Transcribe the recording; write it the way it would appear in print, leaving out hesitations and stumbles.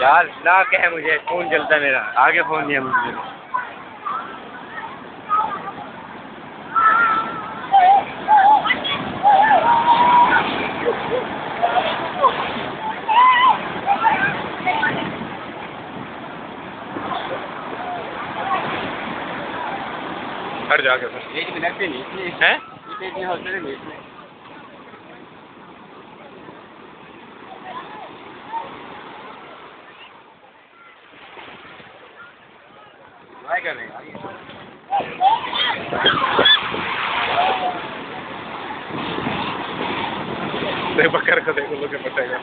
यार ना क्या मुझे फोन चलता है मेरा, आगे फोन नहीं है मुझे। हट जाके एक मिनट पे नहीं है इतने होते नहीं इसमें कर रहे हैं देख बकर का देखो लोग पटेगा